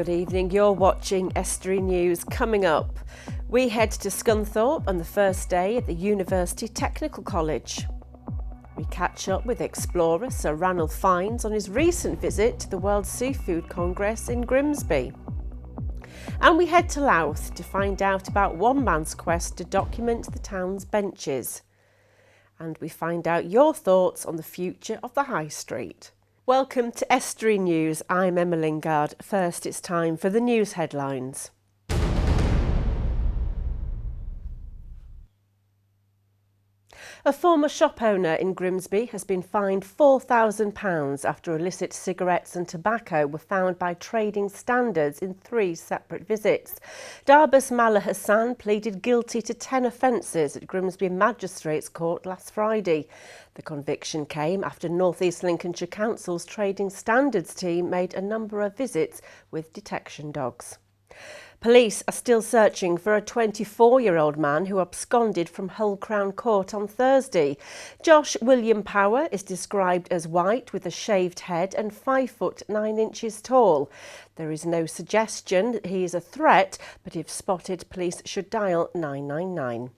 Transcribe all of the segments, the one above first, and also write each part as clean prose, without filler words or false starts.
good evening. You're watching Estuary News. Coming up, we head to Scunthorpe on the first day at the University Technical College. We catch up with explorer Sir Ranulph Fiennes on his recent visit to the World Seafood Congress in Grimsby. And we head to Louth to find out about one man's quest to document the town's benches. And we find out your thoughts on the future of the High Street. Welcome to Estuary News. I'm Emma Lingard. First, it's time for the news headlines. A former shop owner in Grimsby has been fined £4,000 after illicit cigarettes and tobacco were found by trading standards in 3 separate visits. Darbus Mala Hassan pleaded guilty to 10 offences at Grimsby Magistrates Court last Friday. The conviction came after North East Lincolnshire Council's trading standards team made a number of visits with detection dogs. Police are still searching for a 24-year-old man who absconded from Hull Crown Court on Thursday. Josh William Power is described as white with a shaved head and 5 foot 9 inches tall. There is no suggestion that he is a threat, but if spotted, police should dial 999.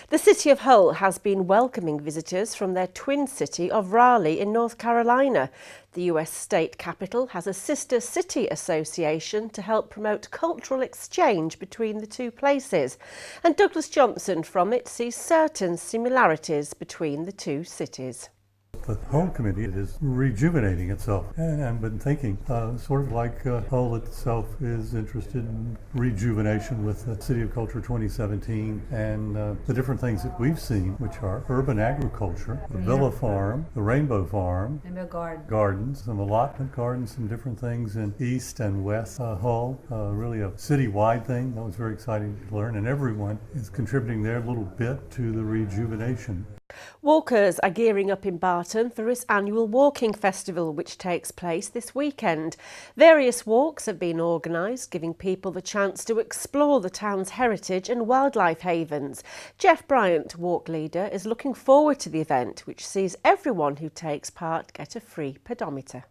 The City of Hull has been welcoming visitors from their twin city of Raleigh in North Carolina. The US state capital has a sister city association to help promote cultural exchange between the two places, and Douglas Johnson from it sees certain similarities between the two cities. The Hull Committee is rejuvenating itself, and I've been thinking sort of like Hull itself is interested in rejuvenation with the City of Culture 2017 and the different things that we've seen, which are urban agriculture, the Villa Farm, the Rainbow Farm, and the gardens, some allotment gardens, some different things in East and West Hull, really a city-wide thing. That was very exciting to learn, and everyone is contributing their little bit to the rejuvenation. Walkers are gearing up in Barton for its annual walking festival, which takes place this weekend. Various walks have been organised, giving people the chance to explore the town's heritage and wildlife havens. Jeff Bryant, walk leader, is looking forward to the event, which sees everyone who takes part get a free pedometer.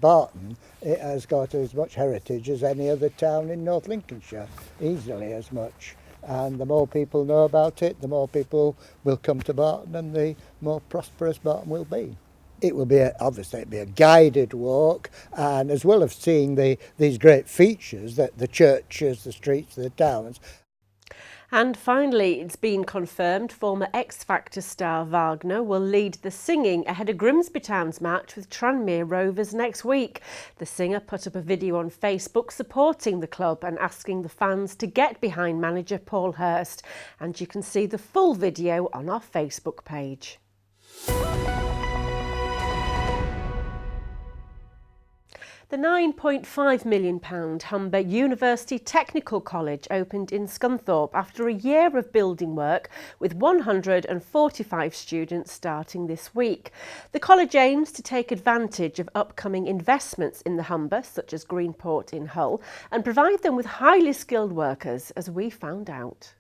Barton, it has got as much heritage as any other town in North Lincolnshire, easily as much. And the more people know about it, the more people will come to Barton and the more prosperous Barton will be. It will be obviously a guided walk, and as well as seeing these great features, that the churches, the streets, the towns. And finally, it's been confirmed former X Factor star Wagner will lead the singing ahead of Grimsby Town's match with Tranmere Rovers next week. The singer put up a video on Facebook supporting the club and asking the fans to get behind manager Paul Hurst. And you can see the full video on our Facebook page. The £9.5 million Humber University Technical College opened in Scunthorpe after a year of building work, with 145 students starting this week. The college aims to take advantage of upcoming investments in the Humber, such as Greenport in Hull, and provide them with highly skilled workers, as we found out.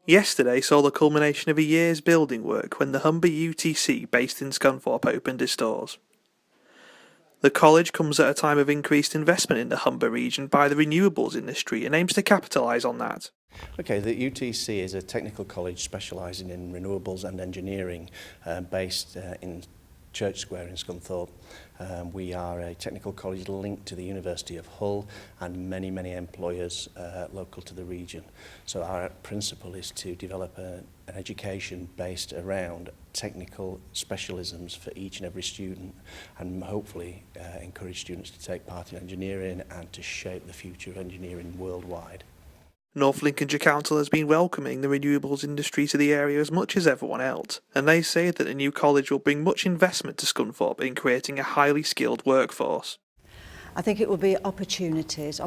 Yesterday saw the culmination of a year's building work when the Humber UTC, based in Scunthorpe, opened its doors. The college comes at a time of increased investment in the Humber region by the renewables industry and aims to capitalise on that. Okay, the UTC is a technical college specialising in renewables and engineering based in Church Square in Scunthorpe. We are a technical college linked to the University of Hull and many employers local to the region. So our principle is to develop an education based around technical specialisms for each and every student, and hopefully encourage students to take part in engineering and to shape the future of engineering worldwide. North Lincolnshire Council has been welcoming the renewables industry to the area as much as everyone else, and they say that the new college will bring much investment to Scunthorpe in creating a highly skilled workforce. I think it will be opportunities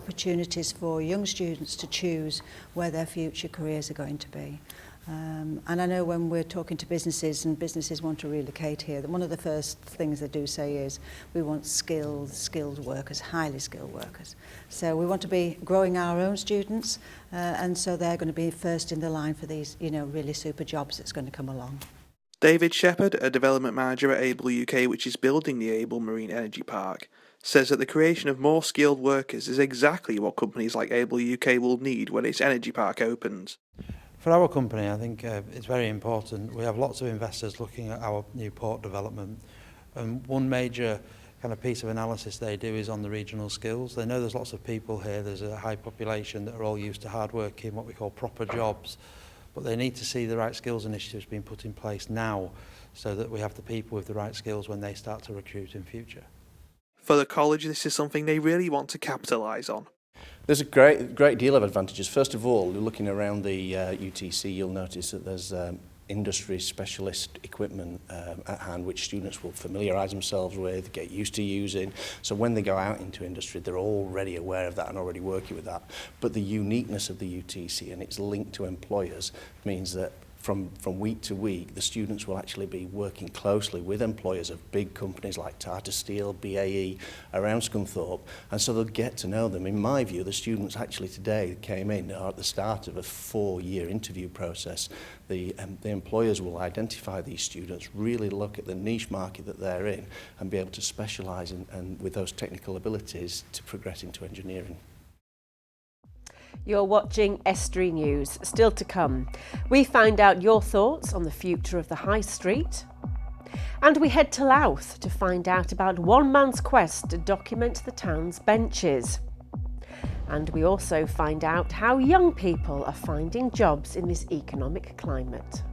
for young students to choose where their future careers are going to be. And I know when we're talking to businesses and businesses want to relocate here, that one of the first things they do say is we want skilled workers, highly skilled workers. So we want to be growing our own students, and so they're going to be first in the line for these, really super jobs that's going to come along. David Shepherd, a development manager at Able UK, which is building the Able Marine Energy Park, says that the creation of more skilled workers is exactly what companies like Able UK will need when its energy park opens. For our company, I think it's very important. We have lots of investors looking at our new port development, and one major kind of piece of analysis they do is on the regional skills. They know there's lots of people here, there's a high population that are all used to hard working, what we call proper jobs, but they need to see the right skills initiatives being put in place now so that we have the people with the right skills when they start to recruit in future. For the college, this is something they really want to capitalise on. There's a great deal of advantages. First of all, looking around the UTC, you'll notice that there's industry specialist equipment at hand which students will familiarise themselves with, get used to using. So when they go out into industry, they're already aware of that and already working with that. But the uniqueness of the UTC and its link to employers means that from week to week, the students will actually be working closely with employers of big companies like Tata Steel, BAE, around Scunthorpe, and so they'll get to know them. In my view, the students actually today came in are at the start of a 4-year interview process. The employers will identify these students, really look at the niche market that they're in, and be able to specialise and with those technical abilities to progress into engineering. You're watching Estuary News. Still to come, we find out your thoughts on the future of the High Street. And we head to Louth to find out about one man's quest to document the town's benches. And we also find out how young people are finding jobs in this economic climate.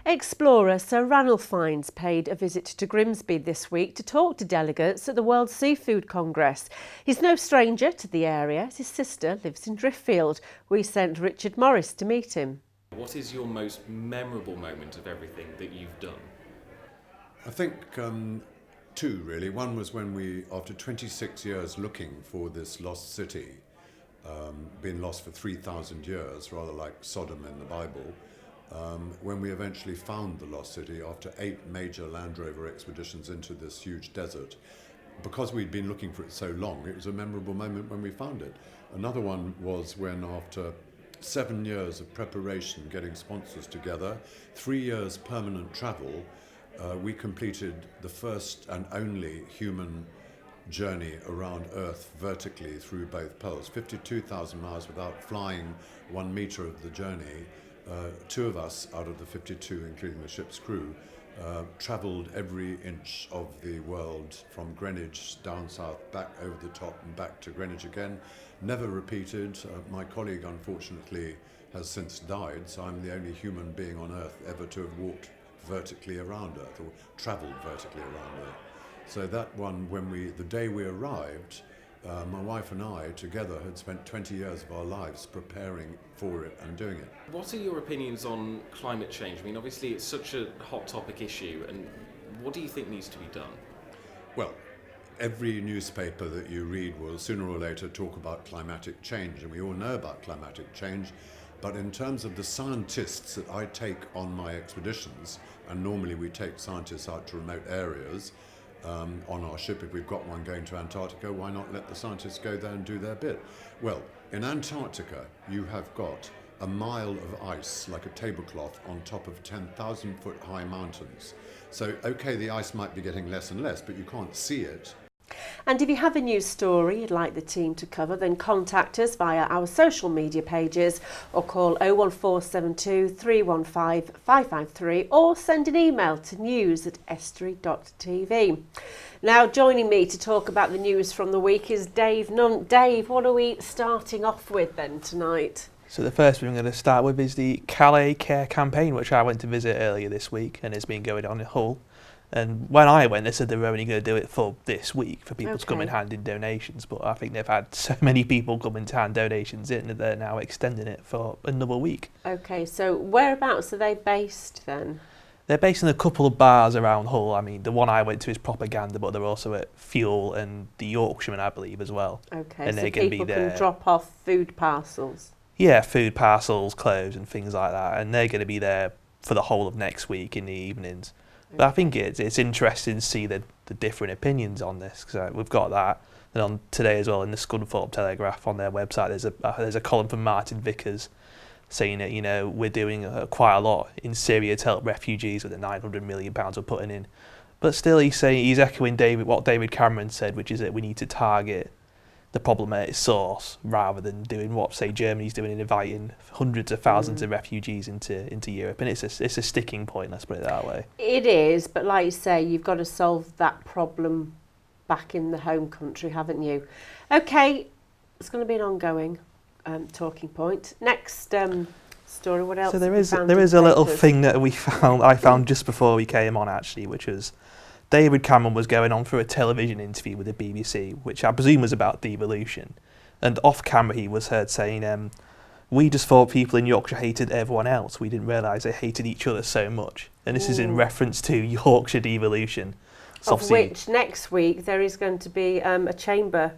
Explorer Sir Ranulph Fiennes paid a visit to Grimsby this week to talk to delegates at the World Seafood Congress. He's no stranger to the area as his sister lives in Driffield. We sent Richard Morris to meet him. What is your most memorable moment of everything that you've done? I think two really. One was when we, after 26 years looking for this lost city, been lost for 3,000 years, rather like Sodom in the Bible, when we eventually found the lost city after 8 major Land Rover expeditions into this huge desert. Because we'd been looking for it so long, it was a memorable moment when we found it. Another one was when, after 7 years of preparation, getting sponsors together, 3 years permanent travel, we completed the first and only human journey around Earth vertically through both poles. 52,000 miles without flying 1 metre of the journey. 2 of us out of the 52, including the ship's crew, travelled every inch of the world from Greenwich down south, back over the top and back to Greenwich again. Never repeated. My colleague, unfortunately, has since died, so I'm the only human being on Earth ever to have walked vertically around Earth, or travelled vertically around Earth. So that one, the day we arrived, my wife and I together had spent 20 years of our lives preparing for it and doing it. What are your opinions on climate change? I mean, obviously it's such a hot topic issue, and what do you think needs to be done? Well, every newspaper that you read will sooner or later talk about climatic change, and we all know about climatic change. But in terms of the scientists that I take on my expeditions, and normally we take scientists out to remote areas, on our ship, if we've got one going to Antarctica, why not let the scientists go there and do their bit? Well, in Antarctica, you have got a mile of ice, like a tablecloth, on top of 10,000 foot high mountains. So, okay, the ice might be getting less and less, but you can't see it. And if you have a news story you'd like the team to cover, then contact us via our social media pages or call 01472 315 553 or send an email to news@estuary.tv. Now, joining me to talk about the news from the week is Dave Nunn. Dave, what are we starting off with then tonight? So the first thing I'm going to start with is the Calais Care campaign, which I went to visit earlier this week and has been going on in Hull. And when I went, they said they were only going to do it for this week, for people to come and hand in donations. But I think they've had so many people coming to hand donations in that they're now extending it for another week. Okay, so whereabouts are they based then? They're based in a couple of bars around Hull. I mean, the one I went to is Propaganda, but they're also at Fuel and the Yorkshireman, I believe, as well. Okay, and so people can drop off food parcels? Yeah, food parcels, clothes and things like that. And they're going to be there for the whole of next week in the evenings. But I think it's interesting to see the different opinions on this, because we've got that. And on today as well, in the Scunthorpe Telegraph on their website, there's a column from Martin Vickers saying that, you know, we're doing quite a lot in Syria to help refugees with the £900 million we're putting in. But still, he's echoing what David Cameron said, which is that we need to target the problem at its source rather than doing what, say, Germany's doing in inviting hundreds of thousands of refugees into Europe. And it's a sticking point, let's put it that way. It is, but like you say, you've got to solve that problem back in the home country, haven't you? Okay, it's going to be an ongoing talking point. Next story, what else? So there is a little thing that I found just before we came on, actually, which was David Cameron was going on for a television interview with the BBC, which I presume was about devolution. And off camera he was heard saying, we just thought people in Yorkshire hated everyone else. We didn't realise they hated each other so much. And this is in reference to Yorkshire devolution. So of which next week there is going to be a chamber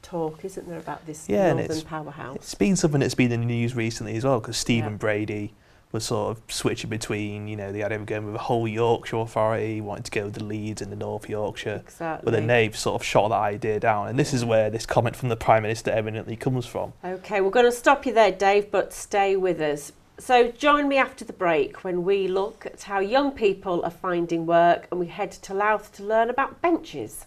talk, isn't there, about this northern powerhouse? It's been something that's been in the news recently as well, because Stephen Brady was sort of switching between, they had him going with a whole Yorkshire authority, wanting to go with the Leeds and the North Yorkshire. Exactly. But then they've sort of shot that idea down, and this is where this comment from the Prime Minister evidently comes from. Okay, we're going to stop you there, Dave, but stay with us. So join me after the break when we look at how young people are finding work, and we head to Louth to learn about benches.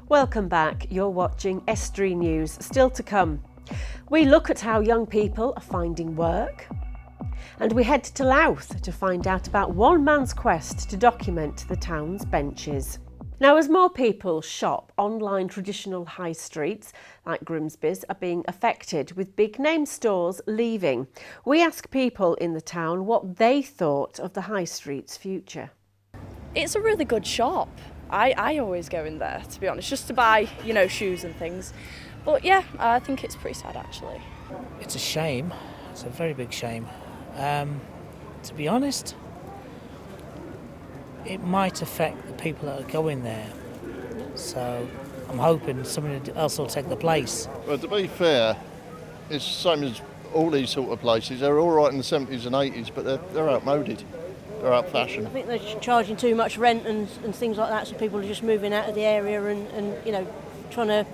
Welcome back. You're watching Estuary News. Still to come, we look at how young people are finding work, and we head to Louth to find out about one man's quest to document the town's benches. Now, as more people shop online, traditional high streets like Grimsby's are being affected, with big name stores leaving. We ask people in the town what they thought of the high street's future. It's a really good shop. I always go in there, to be honest, just to buy, shoes and things. But yeah, I think it's pretty sad, actually. It's a shame. It's a very big shame. To be honest, it might affect the people that are going there. So I'm hoping somebody else will take the place. Well, to be fair, it's the same as all these sort of places. They're all right in the 70s and 80s, but they're outmoded. They're out fashion. I think they're charging too much rent and things like that, so people are just moving out of the area and trying to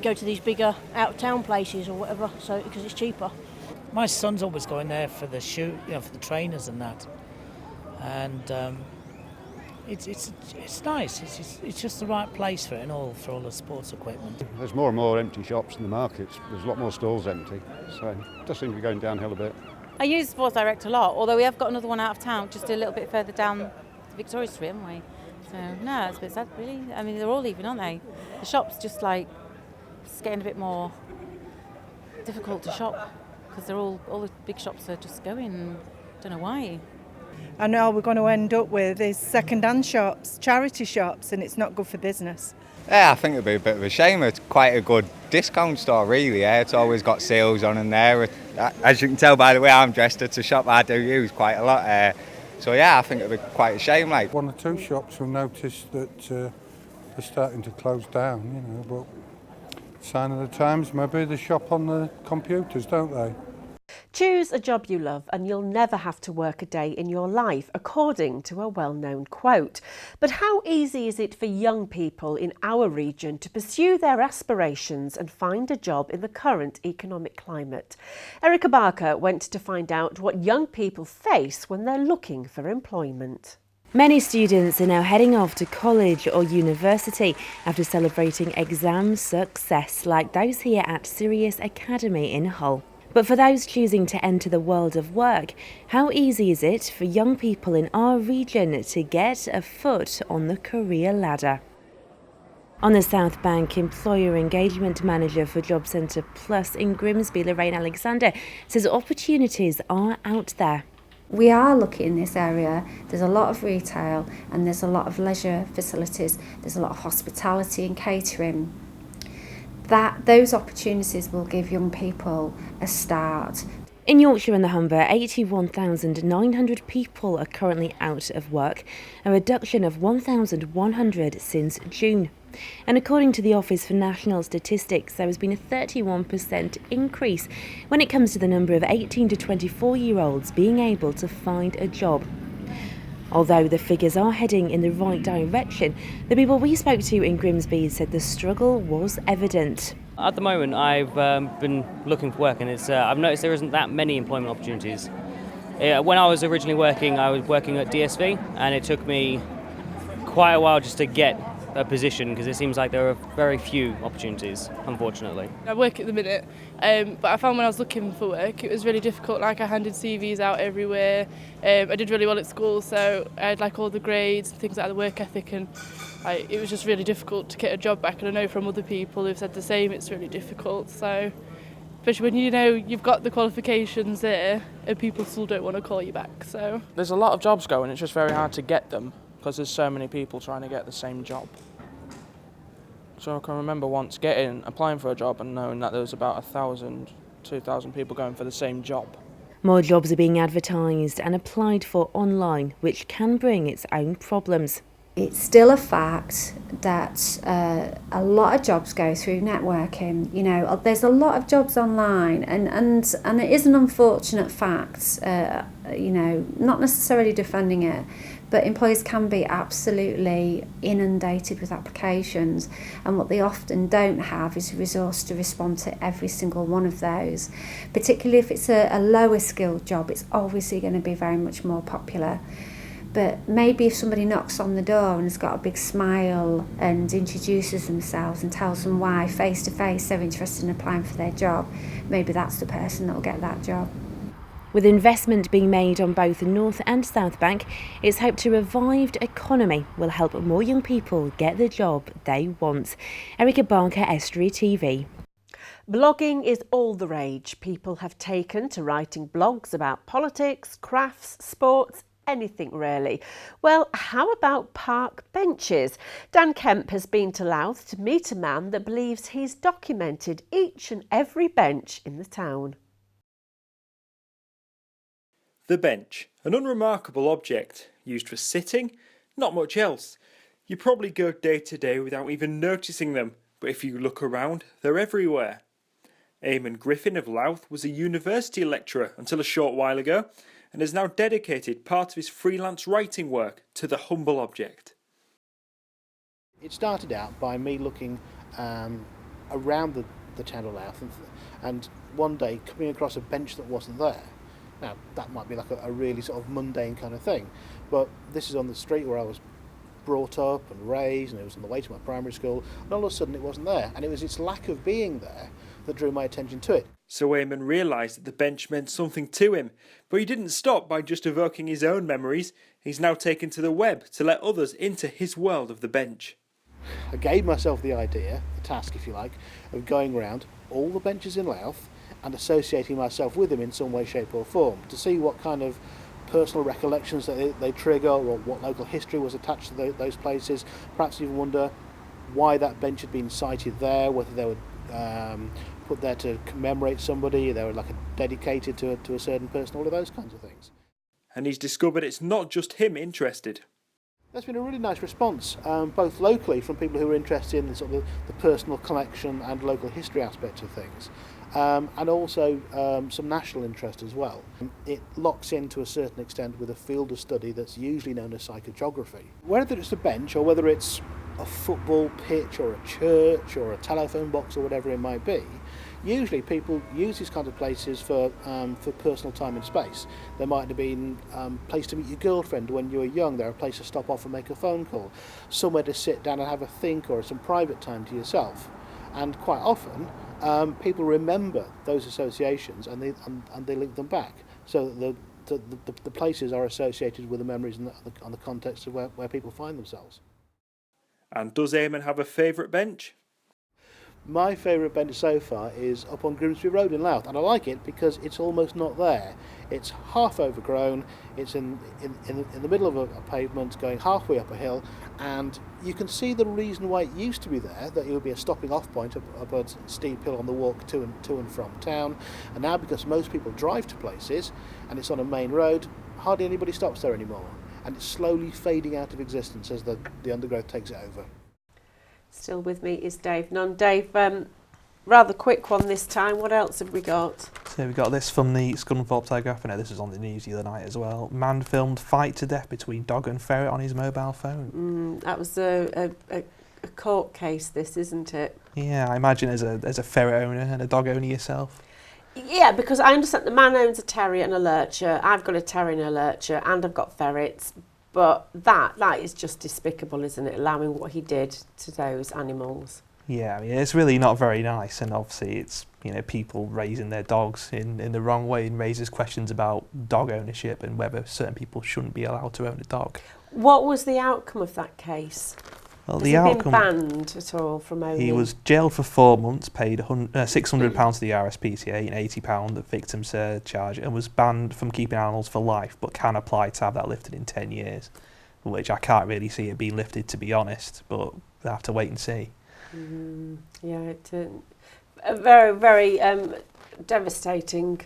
go to these bigger out-of-town places or whatever, so because it's cheaper. My son's always going there for the shoe, for the trainers and that, and it's nice. It's just the right place for it and all, for all the sports equipment. There's more and more empty shops in the markets. There's a lot more stalls empty, so it does seem to be going downhill a bit. I use Sports Direct a lot, although we have got another one out of town, just a little bit further down Victoria Street, haven't we? So, no, it's a bit sad, really. I mean, they're all leaving, aren't they? The shop's just it's getting a bit more difficult to shop, because all the big shops are just going. Don't know why. I know we're going to end up with is second-hand shops, charity shops, and it's not good for business. Yeah, I think it'd be a bit of a shame. It's quite a good discount store, really. Yeah, it's always got sales on in there. As you can tell by the way I'm dressed, it's a shop I do use quite a lot. So yeah, I think it'd be quite a shame. One or two shops will notice that they're starting to close down, but sign of the times, maybe they shop on the computers, don't they? Choose a job you love and you'll never have to work a day in your life, according to a well-known quote. But how easy is it for young people in our region to pursue their aspirations and find a job in the current economic climate? Erica Barker went to find out what young people face when they're looking for employment. Many students are now heading off to college or university after celebrating exam success, like those here at Sirius Academy in Hull. But for those choosing to enter the world of work, how easy is it for young people in our region to get a foot on the career ladder? On the South Bank, Employer Engagement Manager for Job Centre Plus in Grimsby, Lorraine Alexander, says opportunities are out there. We are lucky in this area. There's a lot of retail and there's a lot of leisure facilities. There's a lot of hospitality and catering. Those opportunities will give young people a start. In Yorkshire and the Humber, 81,900 people are currently out of work, a reduction of 1,100 since June. And according to the Office for National Statistics, there has been a 31% increase when it comes to the number of 18 to 24-year-olds being able to find a job. Although the figures are heading in the right direction, the people we spoke to in Grimsby said the struggle was evident. At the moment, I've been looking for work, and I've noticed there isn't that many employment opportunities. When I was originally working, I was working at DSV, and it took me quite a while just to get a position because it seems like there are very few opportunities, unfortunately. I work at the minute, but I found when I was looking for work it was really difficult. Like, I handed CVs out everywhere. I did really well at school, so I had like all the grades and things like the work ethic, and it was just really difficult to get a job back. And I know from other people who've said the same, it's really difficult. So especially when you know you've got the qualifications there and people still don't want to call you back. So there's a lot of jobs going, it's just very hard to get them because there's so many people trying to get the same job. So I can remember once applying for a job and knowing that there was about 1,000, 2,000 people going for the same job. More jobs are being advertised and applied for online, which can bring its own problems. It's still a fact that a lot of jobs go through networking. You know, there's a lot of jobs online, and it is an unfortunate fact. You know, not necessarily defending it, but employers can be absolutely inundated with applications, and what they often don't have is a resource to respond to every single one of those. Particularly if it's a lower skilled job, it's obviously going to be very much more popular. But maybe if somebody knocks on the door and has got a big smile and introduces themselves and tells them why face to face they're interested in applying for their job, maybe that's the person that will get that job. With investment being made on both the North and South Bank, it's hoped a revived economy will help more young people get the job they want. Erica Barker, Estuary TV. Blogging is all the rage. People have taken to writing blogs about politics, crafts, sports, anything really. Well, how about park benches? Dan Kemp has been to Louth to meet a man that believes he's documented each and every bench in the town. The bench, an unremarkable object, used for sitting, not much else. You probably go day to day without even noticing them, but if you look around, they're everywhere. Eamon Griffin of Louth was a university lecturer until a short while ago, and has now dedicated part of his freelance writing work to the humble object. It started out by me looking around the town of Louth and one day coming across a bench that wasn't there. Now, that might be like a really sort of mundane kind of thing, but this is on the street where I was brought up and raised, and it was on the way to my primary school, and all of a sudden it wasn't there, and it was its lack of being there that drew my attention to it. So Eamon realised that the bench meant something to him, but he didn't stop by just evoking his own memories. He's now taken to the web to let others into his world of the bench. I gave myself the idea, the task if you like, of going around all the benches in Louth and associating myself with them in some way, shape or form, to see what kind of personal recollections that they trigger, or what local history was attached to those places. Perhaps even wonder why that bench had been sited there, whether they were put there to commemorate somebody, they were dedicated to a certain person, all of those kinds of things. And he's discovered it's not just him interested. There's been a really nice response, both locally from people who are interested in the personal collection and local history aspect of things, and also some national interest as well. It locks in to a certain extent with a field of study that's usually known as psychogeography. Whether it's a bench or whether it's a football pitch or a church or a telephone box or whatever it might be, usually people use these kinds of places for personal time and space. There might have been a place to meet your girlfriend when you were young, there a place to stop off and make a phone call, somewhere to sit down and have a think or some private time to yourself. And quite often people remember those associations and they link them back, so that the places are associated with the memories and the context of where people find themselves. And does Eamon have a favourite bench? My favourite bench so far is up on Grimsby Road in Louth, and I like it because it's almost not there. It's half overgrown, it's in the middle of a pavement going halfway up a hill, and you can see the reason why it used to be there, that it would be a stopping off point up a steep hill on the walk to and from town, and now because most people drive to places and it's on a main road, hardly anybody stops there anymore, and it's slowly fading out of existence as the undergrowth takes it over. Still with me is Dave Nunn. Dave, rather quick one this time. What else have we got? So we got this from the Scunthorpe Telegraph. I know this was on the news the other night as well. Man filmed fight to death between dog and ferret on his mobile phone. That was a court case, this, isn't it? Yeah, I imagine as a ferret owner and a dog owner yourself. Yeah, because I understand the man owns a terrier and a lurcher. I've got a terrier and a lurcher, and I've got ferrets. But that is just despicable, isn't it? Allowing what he did to those animals. Yeah, I mean, it's really not very nice, and obviously it's, you know, people raising their dogs in the wrong way, and raises questions about dog ownership and whether certain people shouldn't be allowed to own a dog. What was the outcome of that case? Well, Has he been banned at all from owning? He was jailed for 4 months, paid £600 to the RSPCA and £80 the victim surcharge, and was banned from keeping animals for life, but can apply to have that lifted in 10 years, which I can't really see it being lifted, to be honest, but we'll have to wait and see. Yeah, it's very, very devastating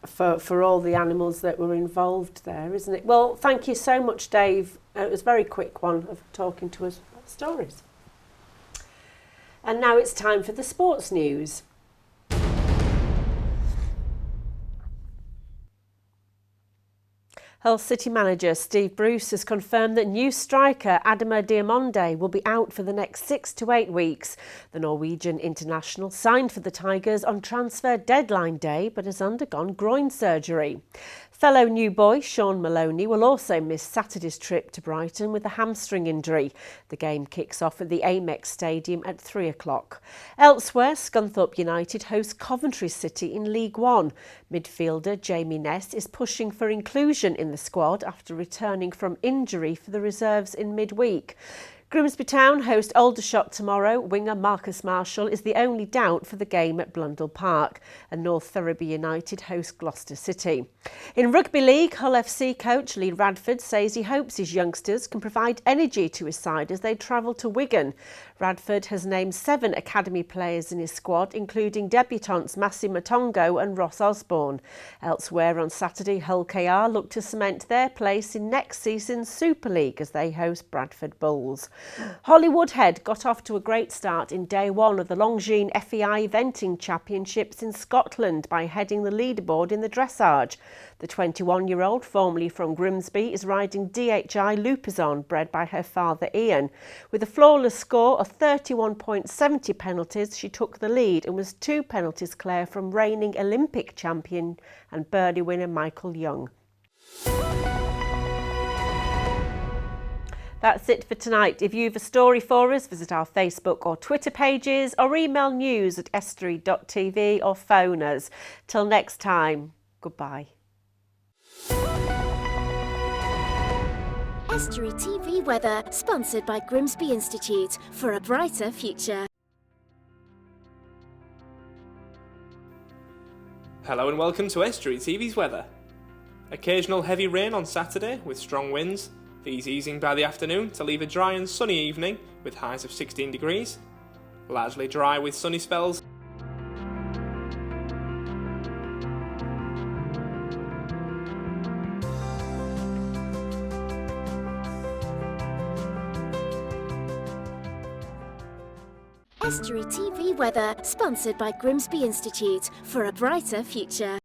for all the animals that were involved there, isn't it? Well, thank you so much, Dave. It was a very quick one of talking to us about stories. And now it's time for the sports news. Hull City manager Steve Bruce has confirmed that new striker Adama Diamonde will be out for the next 6 to 8 weeks. The Norwegian international signed for the Tigers on transfer deadline day but has undergone groin surgery. Fellow new boy Sean Maloney will also miss Saturday's trip to Brighton with a hamstring injury. The game kicks off at the Amex Stadium at 3 o'clock. Elsewhere, Scunthorpe United host Coventry City in League One. Midfielder Jamie Ness is pushing for inclusion in the squad after returning from injury for the reserves in midweek. Grimsby Town host Aldershot tomorrow. Winger Marcus Marshall is the only doubt for the game at Blundell Park. And North Ferriby United host Gloucester City. In Rugby League, Hull FC coach Lee Radford says he hopes his youngsters can provide energy to his side as they travel to Wigan. Radford has named 7 academy players in his squad, including debutants Massi Matongo and Ross Osborne. Elsewhere on Saturday, Hull KR look to cement their place in next season's Super League as they host Bradford Bulls. Hollywood Head got off to a great start in day 1 of the Longines FEI Eventing Championships in Scotland by heading the leaderboard in the dressage. The 21-year-old, formerly from Grimsby, is riding DHI Lupizon, bred by her father Ian. With a flawless score of 31.70 penalties, she took the lead and was 2 penalties clear from reigning Olympic champion and birdie winner Michael Young. That's it for tonight. If you have a story for us, visit our Facebook or Twitter pages or email news@estuary.tv or phone us. Till next time, goodbye. Estuary TV weather, sponsored by Grimsby Institute for a brighter future. Hello and welcome to Estuary TV's weather. Occasional heavy rain on Saturday with strong winds, these easing by the afternoon to leave a dry and sunny evening with highs of 16 degrees. Largely dry with sunny spells. Estuary TV weather, sponsored by Grimsby Institute for a brighter future.